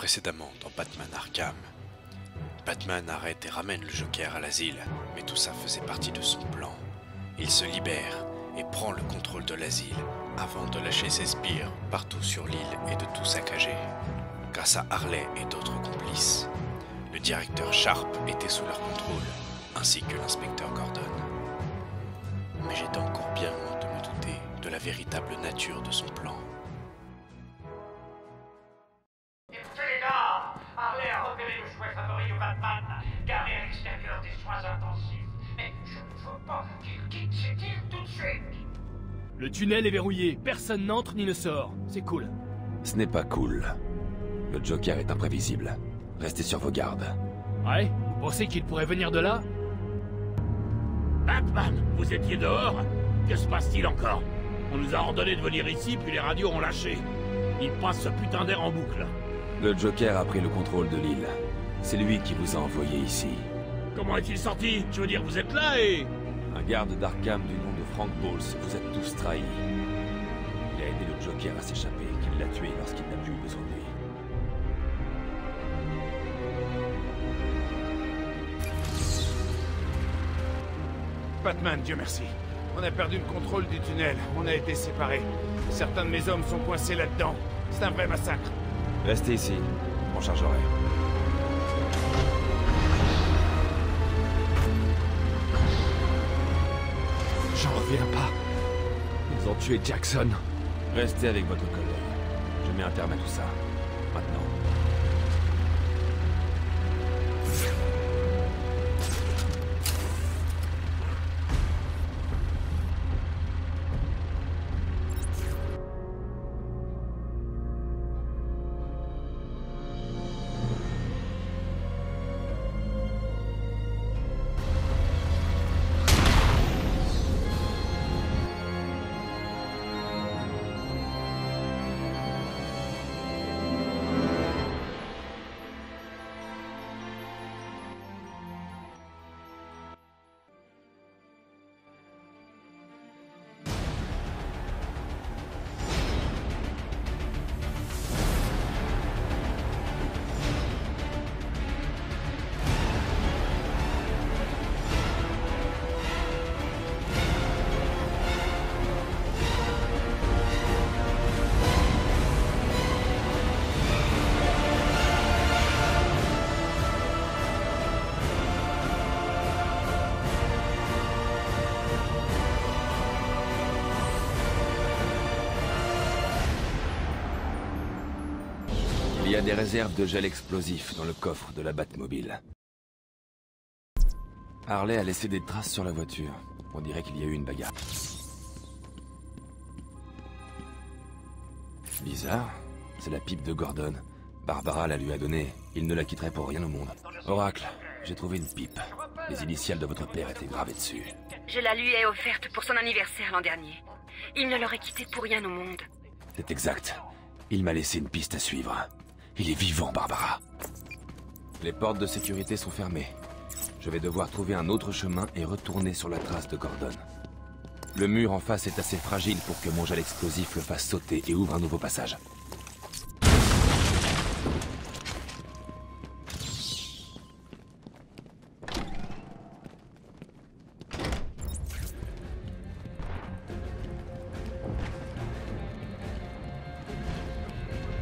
Précédemment dans Batman Arkham. Batman arrête et ramène le Joker à l'asile, mais tout ça faisait partie de son plan. Il se libère et prend le contrôle de l'asile avant de lâcher ses sbires partout sur l'île et de tout saccager. Grâce à Harley et d'autres complices, le directeur Sharp était sous leur contrôle, ainsi que l'inspecteur Gordon. Mais j'étais encore bien loin de me douter de la véritable nature de son plan. Écoutez les gars, Harley a repéré le jouet favori de Batman, garé à l'extérieur des soins intensifs. Mais je ne veux pas qu'il quitte cette île tout de suite. Le tunnel est verrouillé, personne n'entre ni ne sort. C'est cool. Ce n'est pas cool. Le Joker est imprévisible. Restez sur vos gardes. Ouais? Vous pensez qu'il pourrait venir de là? Batman, vous étiez dehors? Que se passe-t-il encore? On nous a ordonné de venir ici, puis les radios ont lâché. Il passe ce putain d'air en boucle. Le Joker a pris le contrôle de l'île. C'est lui qui vous a envoyé ici. Comment est-il sorti? Je veux dire, vous êtes là et... Un garde d'Arkham du nom de Frank Bowles vous êtes tous trahis. Il a aidé le Joker à s'échapper, qu'il l'a tué lorsqu'il n'a plus besoin de lui. Batman, Dieu merci. On a perdu le contrôle du tunnel. On a été séparés. Certains de mes hommes sont coincés là-dedans. C'est un vrai massacre. Restez ici. Je m'en chargerai. J'en reviens pas. Ils ont tué Jackson. Restez avec votre collègue. Je mets un terme à tout ça. Maintenant. Il y a des réserves de gel explosif dans le coffre de la Batmobile. Harley a laissé des traces sur la voiture. On dirait qu'il y a eu une bagarre. Bizarre. C'est la pipe de Gordon. Barbara la lui a donnée. Il ne la quitterait pour rien au monde. Oracle, j'ai trouvé une pipe. Les initiales de votre père étaient gravées dessus. Je la lui ai offerte pour son anniversaire l'an dernier. Il ne l'aurait quittée pour rien au monde. C'est exact. Il m'a laissé une piste à suivre. Il est vivant, Barbara. Les portes de sécurité sont fermées. Je vais devoir trouver un autre chemin et retourner sur la trace de Gordon. Le mur en face est assez fragile pour que mon gel explosif le fasse sauter et ouvre un nouveau passage.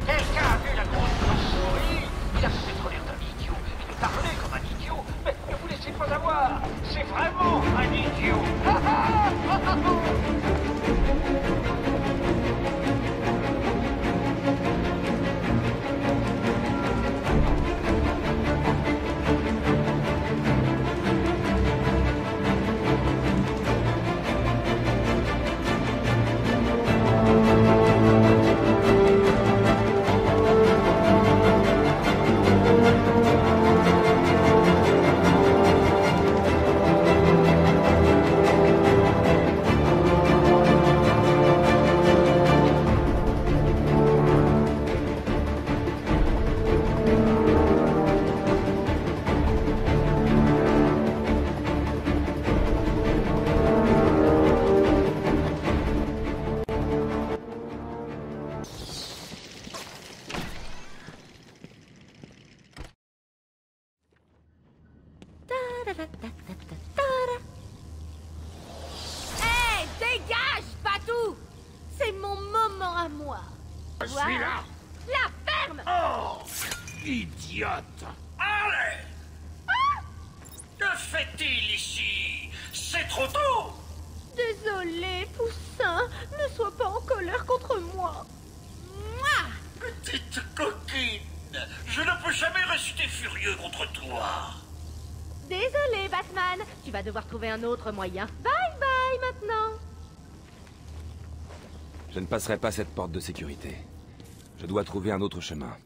Quelqu'un a vu la grosse chauve-souris? Il a peut-être l'air d'un idiot. Il parlait comme un idiot. Mais ne vous laissez pas avoir. C'est vraiment un idiot. Hé, dégage, Patou! C'est mon moment à moi. Je suis là. La ferme! Oh, idiote. Allez! Que fait-il ici? C'est trop tôt! Désolé, Poussin. Ne sois pas en colère contre moi. Mouah! Petite coquine, je ne peux jamais rester furieux contre toi. Désolé, Batman. Tu vas devoir trouver un autre moyen. Bye bye maintenant. Je ne passerai pas cette porte de sécurité. Je dois trouver un autre chemin.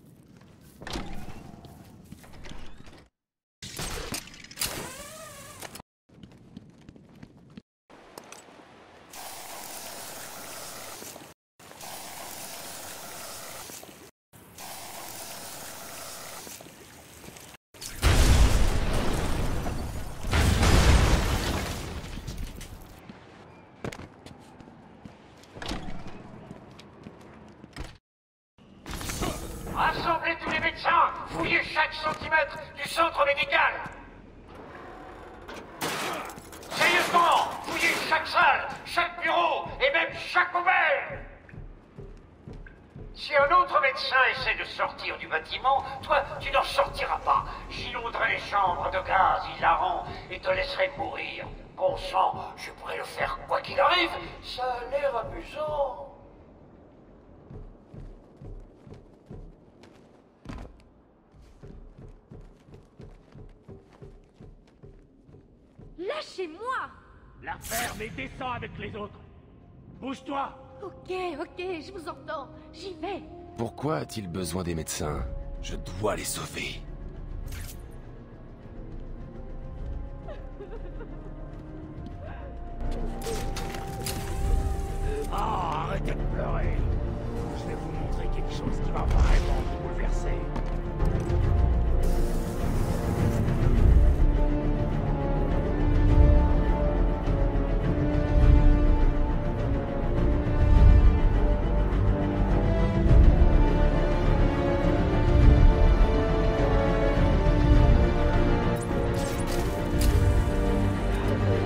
Rassemblez tous les médecins! Fouillez chaque centimètre du centre médical! Sérieusement! Fouillez chaque salle, chaque bureau et même chaque poubelle! Si un autre médecin essaie de sortir du bâtiment, toi, tu n'en sortiras pas. J'inonderai les chambres de gaz hilarant et te laisserai mourir. Bon sang, je pourrais le faire quoi qu'il arrive. Ça a l'air amusant. Lâchez-moi! La ferme et descends avec les autres. Bouge-toi. Ok, je vous entends. J'y vais. Pourquoi a-t-il besoin des médecins? Je dois les sauver. Ah, arrêtez de pleurer. Je vais vous montrer quelque chose qui va vraiment vous bouleverser.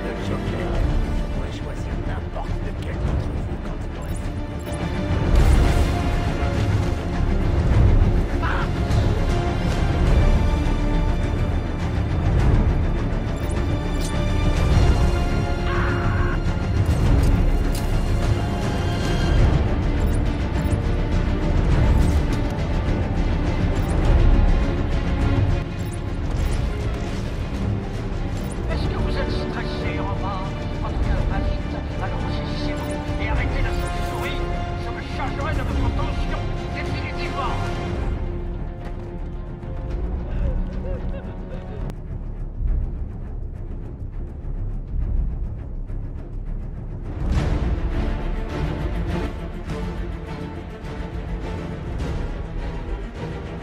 Le Joker pourrait choisir n'importe lequel d'entre vous quand il aurait Est-ce que vous êtes stressé, Romain? En tout cas, pas vite. Alors saisissez-vous et arrêtez la souris. Je me chargerai de votre tension, définitivement.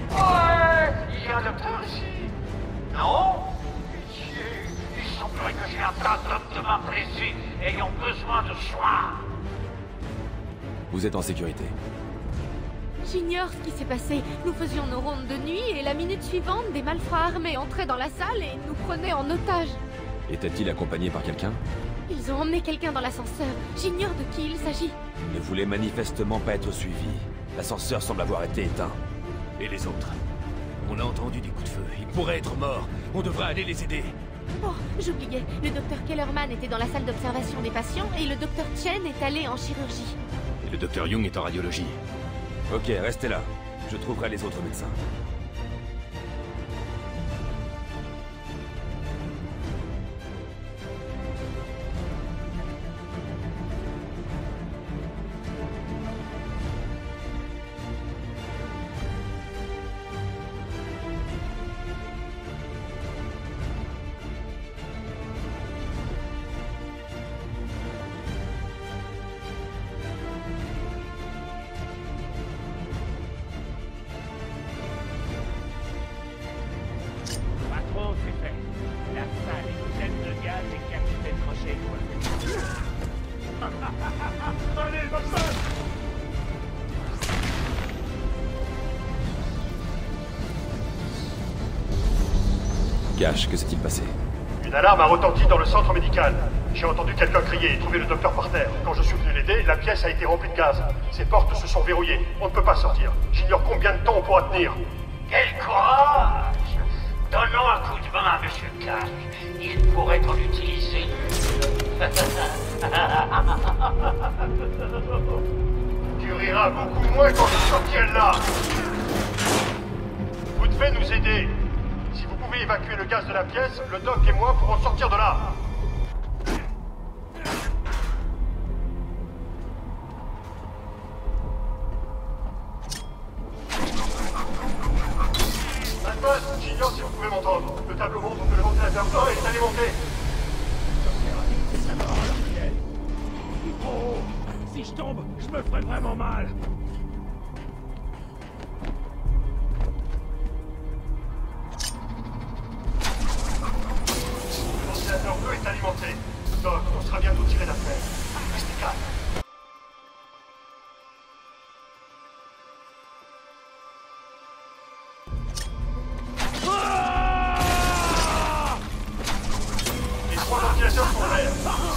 Ouais, il y a un docteur ici. Non? Pitié, il semblerait que j'ai un tas d'hommes de main blessés ayant besoin de soins. Vous êtes en sécurité. J'ignore ce qui s'est passé. Nous faisions nos rondes de nuit et la minute suivante, des malfrats armés entraient dans la salle et nous prenaient en otage. Était-il accompagné par quelqu'un? Ils ont emmené quelqu'un dans l'ascenseur. J'ignore de qui il s'agit. Il ne voulait manifestement pas être suivi. L'ascenseur semble avoir été éteint. Et les autres? On a entendu des coups de feu. Ils pourraient être morts. On devrait aller les aider. Oh, j'oubliais. Le docteur Kellerman était dans la salle d'observation des patients et le docteur Chen est allé en chirurgie. Et le docteur Young est en radiologie. Ok, restez là. Je trouverai les autres médecins. Patron, c'est fait. La salle est pleine de gaz et Capitaine Crochet doit... Allez, Batman! Cash, que s'est-il passé? Une alarme a retenti dans le centre médical. J'ai entendu quelqu'un crier et trouver le docteur par terre. Quand je suis venu l'aider, la pièce a été remplie de gaz. Ses portes se sont verrouillées. On ne peut pas sortir. J'ignore combien de temps on pourra tenir. Quel courage! Donnons un coup de main à Monsieur Casque. Il pourrait en utiliser. Tu riras beaucoup moins quand je sortirai de là. Vous devez nous aider. Si vous pouvez évacuer le gaz de la pièce, le doc et moi pourrons sortir de là. J'ignore si vous pouvez m'entendre. Le tableau montre que le ventilateur 1 est alimenté. Oh, si je tombe, je me ferai vraiment mal. Le ventilateur 2 est alimenté. Doc, on sera bientôt tiré d'affaire. Restez calme.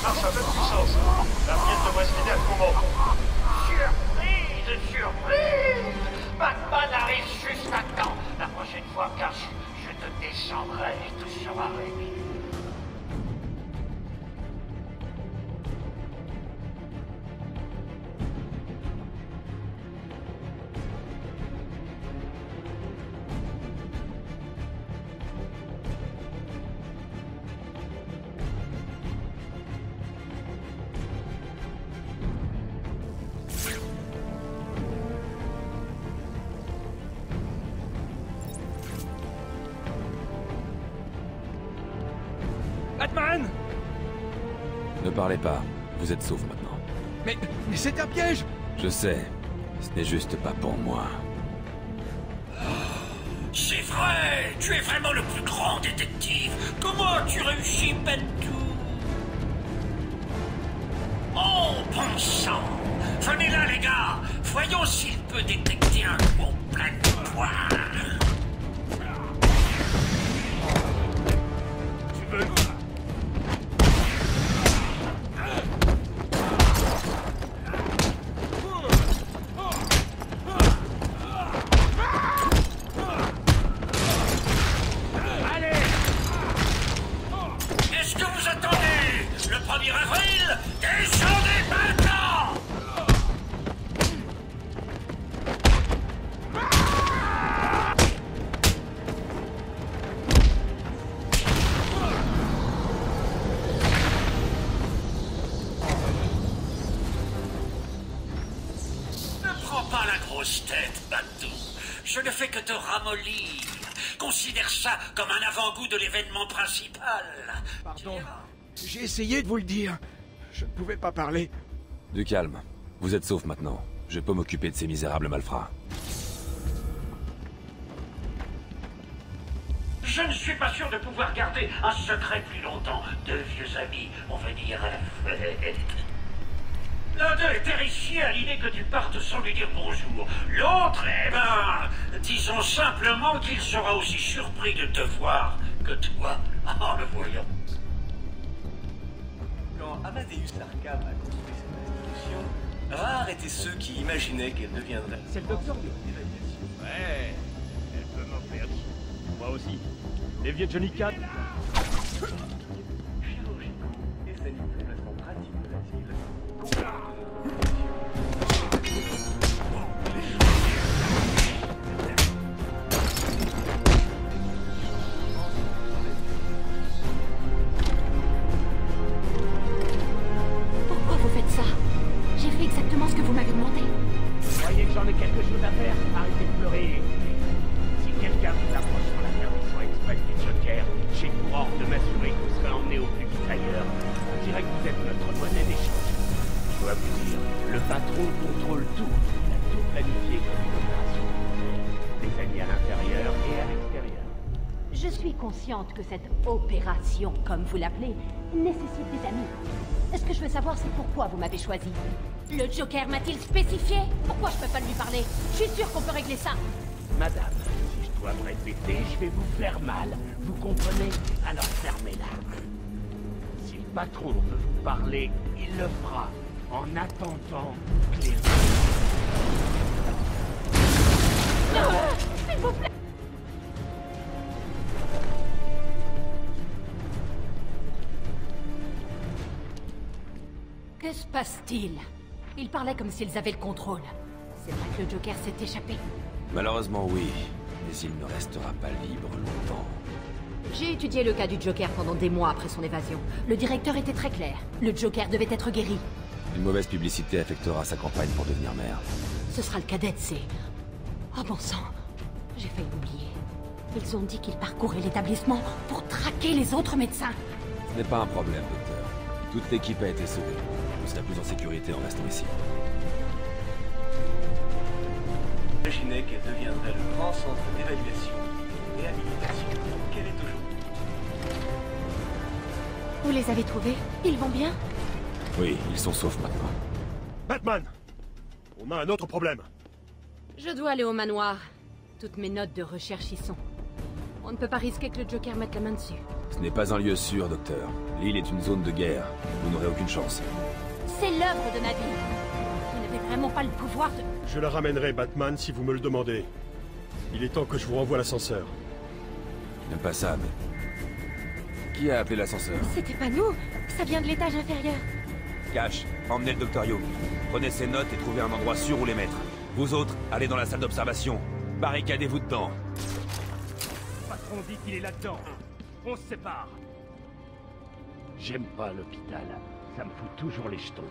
Marche à pleine puissance. La pièce devrait se vider à tout moment. Surprise! Batman arrive juste à temps. La prochaine fois, Cash, je te descendrai et tout sera réglé. Batman! Ne parlez pas. Vous êtes sauf maintenant. Mais c'est un piège! Je sais. Ce n'est juste pas pour moi. C'est vrai! Tu es vraiment le plus grand détective! Comment tu réussis, Bentou? Oh, bon sang! Venez là, les gars! Voyons s'il peut détecter un gros plein de poire! Tu veux... Je ne fais que te ramollir. Considère ça comme un avant-goût de l'événement principal. Pardon, j'ai essayé de vous le dire. Je ne pouvais pas parler. Du calme. Vous êtes sauf maintenant. Je peux m'occuper de ces misérables malfrats. Je ne suis pas sûr de pouvoir garder un secret plus longtemps. Deux vieux amis vont venir à la fête. L'un d'eux est terrifié à l'idée que tu partes sans lui dire bonjour. L'autre, eh ben, disons simplement qu'il sera aussi surpris de te voir que toi en le voyant. Quand Amadeus Arkham a construit cette institution, rares étaient ceux qui imaginaient qu'elle deviendrait. C'est le docteur d'évaluation. Ouais, elle peut m'en faire. Moi aussi. Les vieux Johnny Cat. Chirurgie et c'est une déplacement pratique de l'asile. Pourquoi vous faites ça? J'ai fait exactement ce que vous m'avez demandé. Vous croyez que j'en ai quelque chose à faire? Arrêtez de pleurer. Si quelqu'un vous approche sur la permission express du Joker, j'ai pour ordre de m'assurer que vous serez emmené au plus vite ailleurs. On dirait que vous êtes notre monnaie d'échange. Je dois vous dire, le patron contrôle tout. Il a tout planifié comme une opération. Des amis à l'intérieur et à l'extérieur. Je suis consciente que cette opération, comme vous l'appelez, nécessite des amis. Ce que je veux savoir, c'est pourquoi vous m'avez choisi. Le Joker m'a-t-il spécifié? Pourquoi je peux pas lui parler? Je suis sûre qu'on peut régler ça. Madame, si je dois me répéter, je vais vous faire mal. Vous comprenez? Alors fermez-la. Si le patron veut vous parler, il le fera. En attendant, clé. S'il vous plaît. Que se passe-t-il? Ils parlaient comme s'ils avaient le contrôle. C'est vrai que le Joker s'est échappé. Malheureusement, oui. Mais il ne restera pas libre longtemps. J'ai étudié le cas du Joker pendant des mois après son évasion. Le directeur était très clair. Le Joker devait être guéri. Une mauvaise publicité affectera sa campagne pour devenir maire. Ce sera le cas d'Ed, c'est... Oh bon sang, j'ai failli oublier. Ils ont dit qu'ils parcouraient l'établissement pour traquer les autres médecins. Ce n'est pas un problème, docteur. Toute l'équipe a été sauvée. Vous serez plus en sécurité en restant ici. Imaginez qu'elle deviendrait le grand centre d'évaluation et réhabilitation qu'elle est aujourd'hui. Vous les avez trouvés? Ils vont bien? Oui, ils sont saufs maintenant. Batman! On a un autre problème. Je dois aller au manoir. Toutes mes notes de recherche y sont. On ne peut pas risquer que le Joker mette la main dessus. Ce n'est pas un lieu sûr, docteur. L'île est une zone de guerre. Vous n'aurez aucune chance. C'est l'œuvre de ma vie. Vous n'avez vraiment pas le pouvoir de... Je la ramènerai, Batman, si vous me le demandez. Il est temps que je vous renvoie l'ascenseur. Je n'aime pas ça, mais... Qui a appelé l'ascenseur? C'était pas nous. Ça vient de l'étage inférieur. Cash, emmenez le docteur Young. Prenez ses notes et trouvez un endroit sûr où les mettre. Vous autres, allez dans la salle d'observation. Barricadez-vous dedans. Le patron dit qu'il est là-dedans. On se sépare. J'aime pas l'hôpital. Ça me fout toujours les jetons.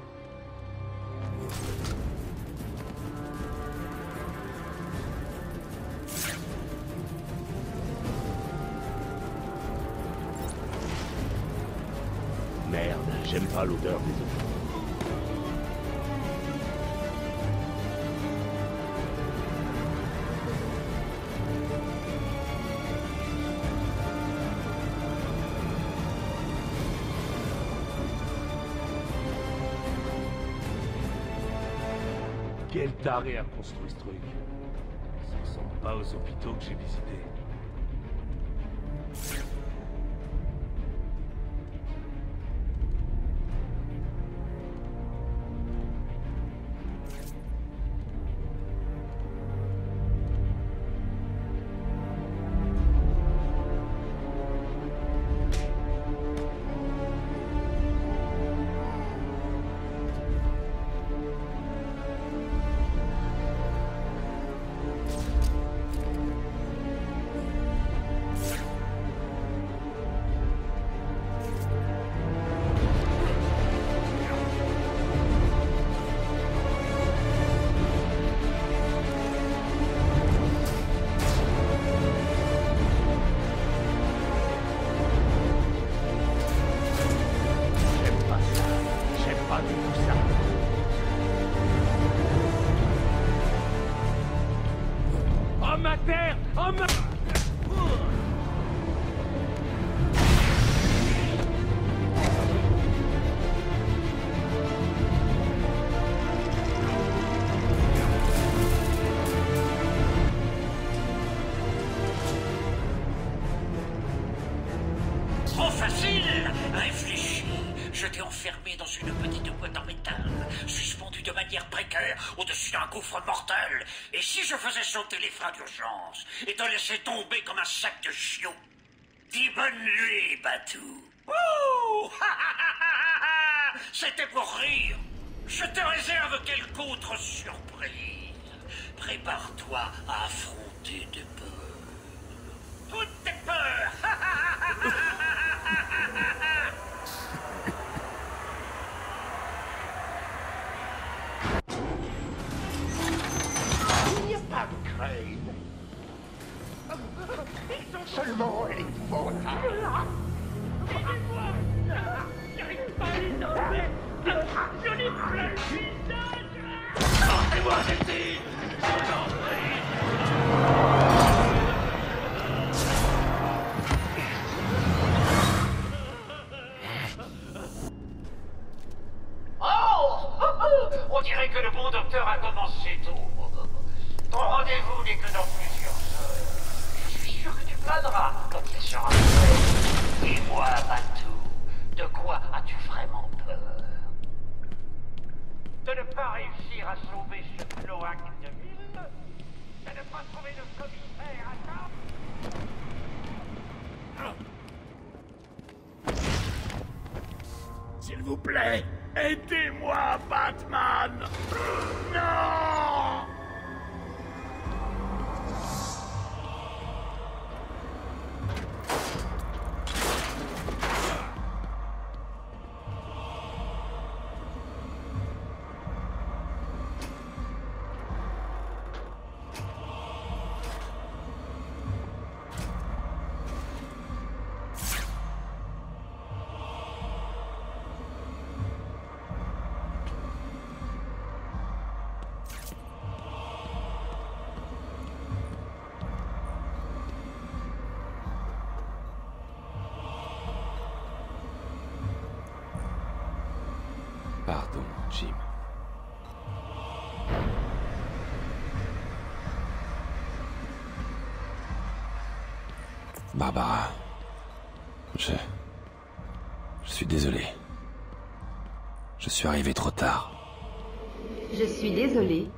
Merde, j'aime pas l'odeur des hôpitaux. Quel taré a construit ce truc? Ça ressemble pas aux hôpitaux que j'ai visités. Trop facile! Réfléchis. Je t'ai enfermé dans une petite boîte en métal, suspendue de manière précaire au-dessus d'un gouffre mortel. Et si je faisais sauter les freins d'urgence et te laissais tomber comme un sac de chiots? Dis bonne nuit, Batou. Ouh! C'était pour rire. Je te réserve quelque autre surprise. Prépare-toi à affronter des peurs. Toutes tes peurs! Il n'y a pas de crème. Ils sont seulement épouvantables. Aidez-moi! J'arrive pas à les enlever. Je n'ai plus le visage. Sortez-moi d'ici! Je vous en prie. On dirait que le bon docteur a commencé tôt. Ton rendez-vous n'est que dans plusieurs heures. déconnera quand il sera prêt. Dis-moi, Bantu, de quoi as-tu vraiment peur? De ne pas réussir à sauver ce cloaque de ville? De ne pas trouver le commissaire à temps? S'il vous plaît, aidez-moi, Batman! Non! Pardon, Jim. Barbara. Je suis désolé. Je suis arrivé trop tard. Je suis désolée.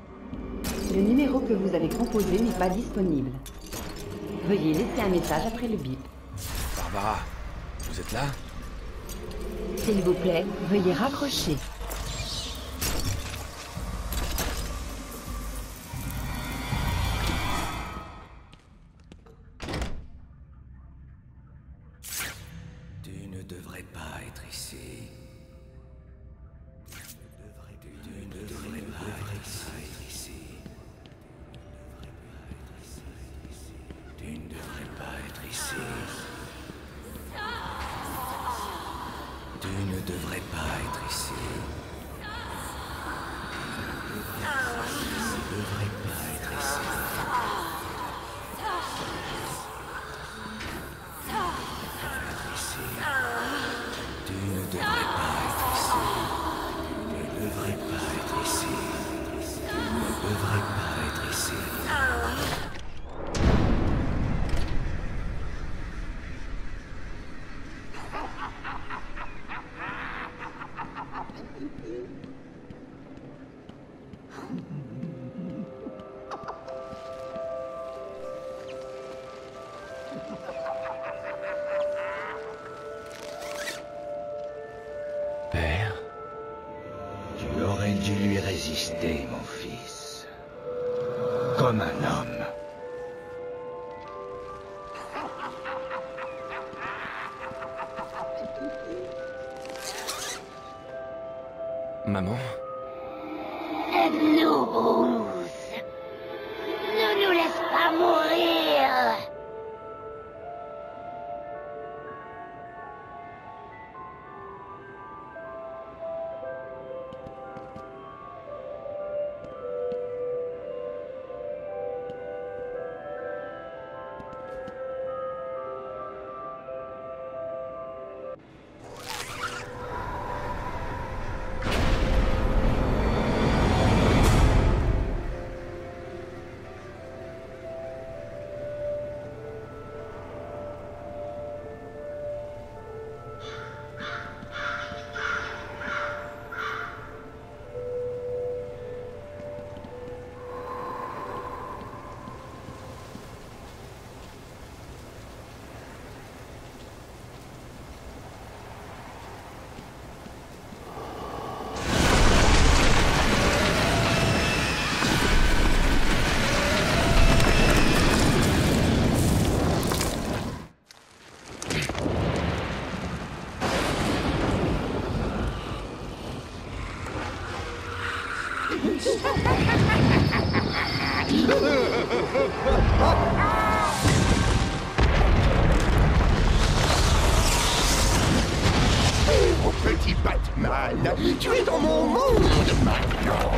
Le numéro que vous avez composé n'est pas disponible. Veuillez laisser un message après le bip. Barbara, vous êtes là? S'il vous plaît, veuillez raccrocher. Tu ne devrais pas être ici. Tu ne devrais pas être ici. Tu ne devrais pas être ici. Tu ne devrais pas être ici. Tu ne devrais pas être ici. Tu ne devrais pas être ici. Tu ne devrais pas être ici. Tu ne devrais pas être ici. Père? Tu aurais dû lui résister, mon fils. Comme un homme. Maman? Aide-nous, Bruce. Ne nous laisse pas mourir. Oh, petit Batman, tu es dans mon monde maintenant.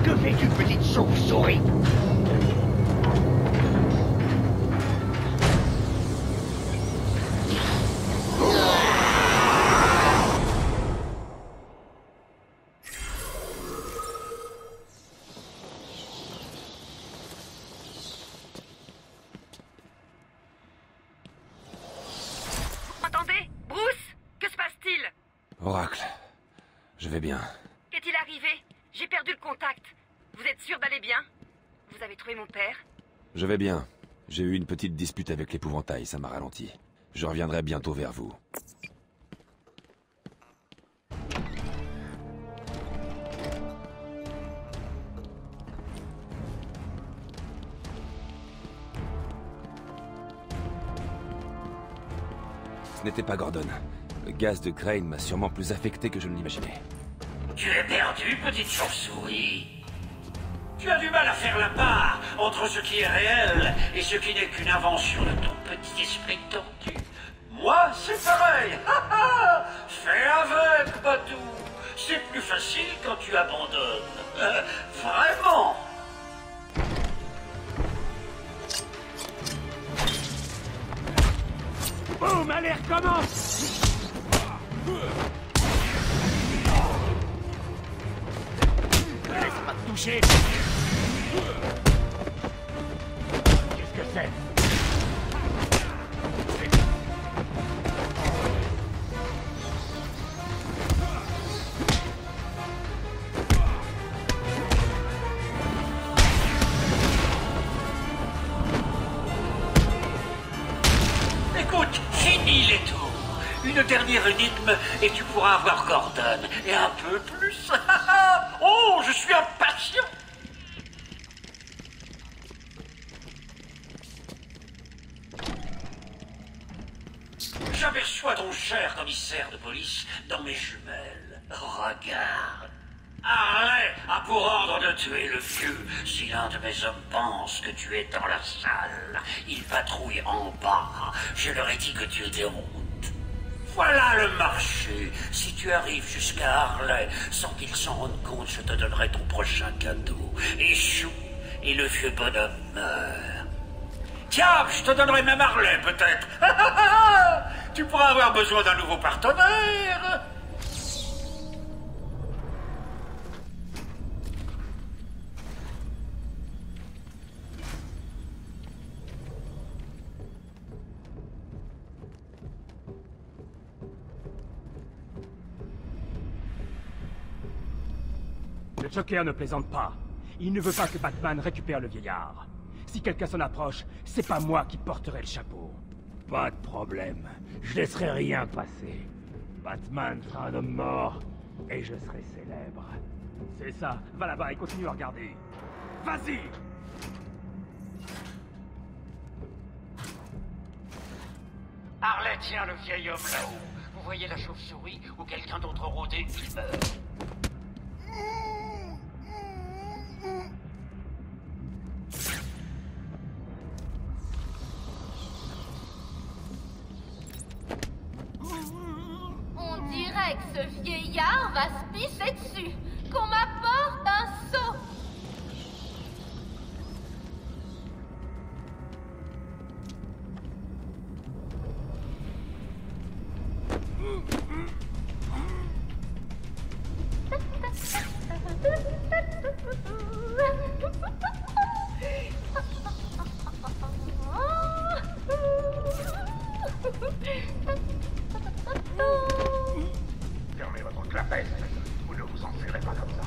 Que fais-tu, petite chauve-souris? Entendez? Bruce? Que se passe-t-il? Oracle, je vais bien. Qu'est-il arrivé? J'ai perdu le contact. Vous êtes sûr d'aller bien? Vous avez trouvé mon père? Je vais bien. J'ai eu une petite dispute avec l'épouvantail, ça m'a ralenti. Je reviendrai bientôt vers vous. Ce n'était pas Gordon. Le gaz de Crane m'a sûrement plus affecté que je ne l'imaginais. Tu es perdu, petite chauve-souris. Tu as du mal à faire la part entre ce qui est réel et ce qui n'est qu'une invention de ton petit esprit tordu. Moi, c'est pareil. Fais avec, Badou. C'est plus facile quand tu abandonnes. Vraiment. Boum, allez, recommence! Laisse pas te toucher! Qu'est-ce que c'est? Écoute, fini les tours. Une dernière énigme et tu pourras avoir Gordon. Et un peu plus. Oh, je suis impatient. J'aperçois ton cher commissaire de police dans mes jumelles. Regarde. Harley a pour ordre de tuer le vieux. Si l'un de mes hommes pense que tu es dans la salle, il patrouille en bas. Je leur ai dit que tu étais honte. Voilà le marché. Si tu arrives jusqu'à Harley sans qu'ils s'en rendent compte, je te donnerai ton prochain cadeau. Échoue et le vieux bonhomme meurt. Tiens, je te donnerai même Harley peut-être. Tu pourras avoir besoin d'un nouveau partenaire. Le Joker ne plaisante pas. Il ne veut pas que Batman récupère le vieillard. Si quelqu'un s'en approche, c'est pas moi qui porterai le chapeau. Pas de problème. Je laisserai rien passer. Batman sera un homme mort, et je serai célèbre. C'est ça. Va là-bas et continue à regarder. Vas-y! Harley tient le vieil homme là-haut. Vous voyez la chauve-souris ou quelqu'un d'autre rôder, il meurt. On dirait que ce vieillard va se pisser dessus. Qu'on m'apporte un seau. Fermez votre clapette. Vous ne vous en serez pas comme ça.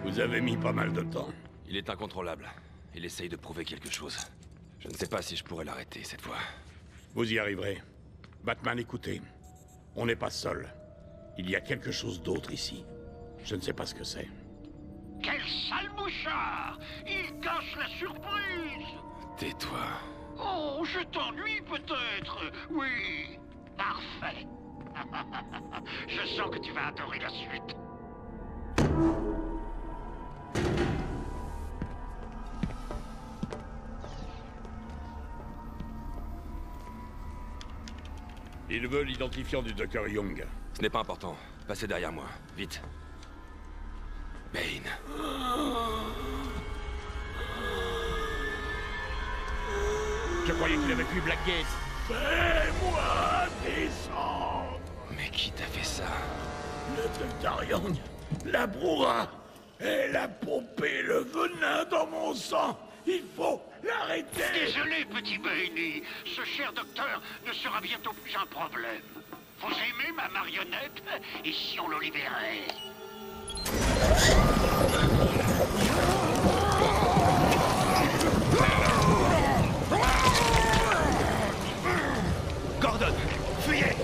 Vous avez mis pas mal de temps. Il est incontrôlable. Il essaye de prouver quelque chose. Je ne sais pas si je pourrais l'arrêter cette fois. Vous y arriverez. Batman, écoutez. On n'est pas seul. Il y a quelque chose d'autre ici. Je ne sais pas ce que c'est. Quel sale mouchard! Il cache la surprise! Tais-toi. Oh, je t'ennuie peut-être? Oui. Parfait. Je sens que tu vas adorer la suite. Il veut l'identifiant du Dr. Young. Ce n'est pas important. Passez derrière moi. Vite. Bane. Je croyais qu'il avait fui Blackgate. Fais-moi descendre! Mais qui t'a fait ça? Le Dr. Young, la brouhaha. Elle a pompé le venin dans mon sang. Il faut l'arrêter. Désolé, petit Bane. Ce cher docteur ne sera bientôt plus un problème. Vous aimez ma marionnette? Et si on le libérait? Gordon, fuyez!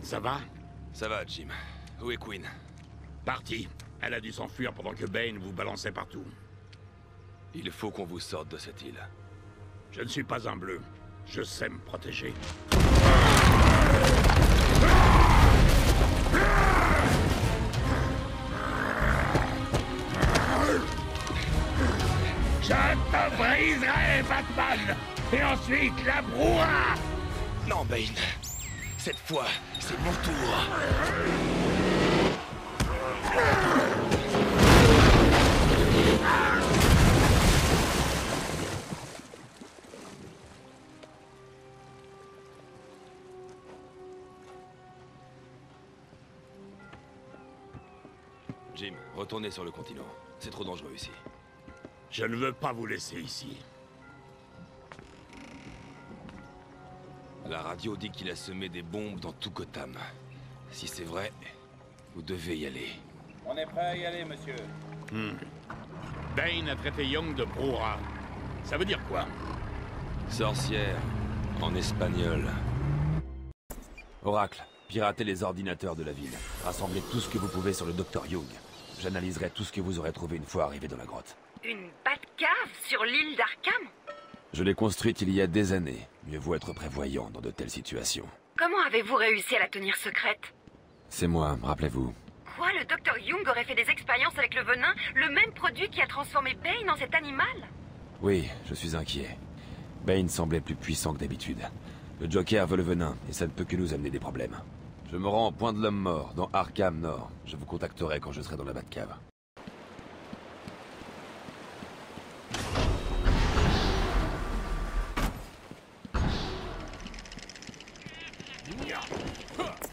Ça va? Ça va, Jim. Où est Queen? Parti. Elle a dû s'enfuir pendant que Bane vous balançait partout. Il faut qu'on vous sorte de cette île. Je ne suis pas un bleu. Je sais me protéger. Je te briserai, Batman! Et ensuite, la brouhaha! Non, Bane. Cette fois, c'est mon tour. Jim, retournez sur le continent. C'est trop dangereux ici. Je ne veux pas vous laisser ici. La radio dit qu'il a semé des bombes dans tout Gotham. Si c'est vrai, vous devez y aller. On est prêt à y aller, monsieur. Bane a traité Young de brouhaha. Ça veut dire quoi? Sorcière, en espagnol. Oracle, piratez les ordinateurs de la ville. Rassemblez tout ce que vous pouvez sur le Dr Young. J'analyserai tout ce que vous aurez trouvé une fois arrivé dans la grotte. Une Batcave sur l'île d'Arkham? Je l'ai construite il y a des années. Mieux vaut être prévoyant dans de telles situations. Comment avez-vous réussi à la tenir secrète? C'est moi, rappelez-vous. Quoi, le Dr Young aurait fait des expériences avec le venin, le même produit qui a transformé Bane en cet animal? Oui, je suis inquiet. Bane semblait plus puissant que d'habitude. Le Joker veut le venin, et ça ne peut que nous amener des problèmes. Je me rends au point de l'homme mort, dans Arkham Nord. Je vous contacterai quand je serai dans la Batcave.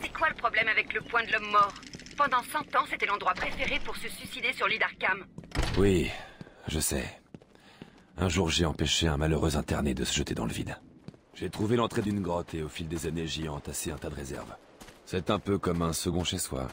C'est quoi le problème avec le point de l'homme mort? Pendant 100 ans, c'était l'endroit préféré pour se suicider sur l'île d'Arkham. Oui, je sais. Un jour, j'ai empêché un malheureux interné de se jeter dans le vide. J'ai trouvé l'entrée d'une grotte et au fil des années, j'y ai entassé un tas de réserves. C'est un peu comme un second chez soi.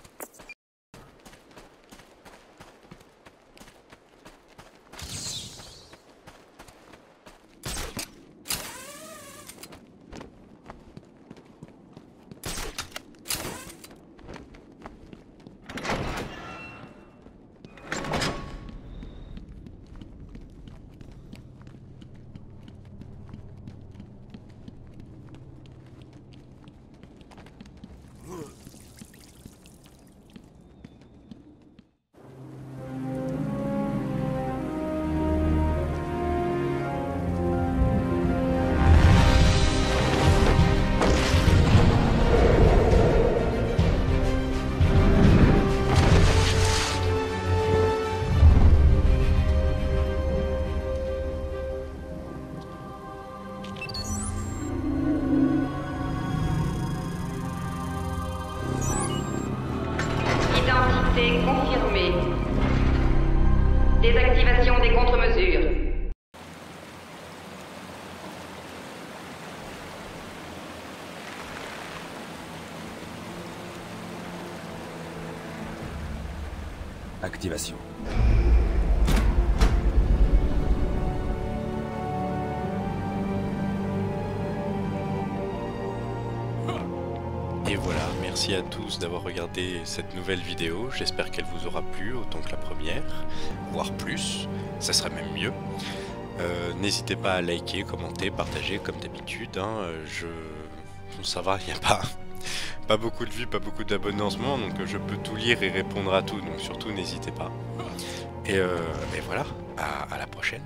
Identité confirmée. Désactivation des contre-mesures. Activation. Et voilà, merci à tous d'avoir regardé cette nouvelle vidéo, j'espère qu'elle vous aura plu autant que la première, voire plus, ça serait même mieux. N'hésitez pas à liker, commenter, partager comme d'habitude, hein, ça va, il n'y a pas beaucoup de vues, pas beaucoup d'abonnés en ce moment, donc je peux tout lire et répondre à tout, donc surtout n'hésitez pas. Et voilà, à la prochaine.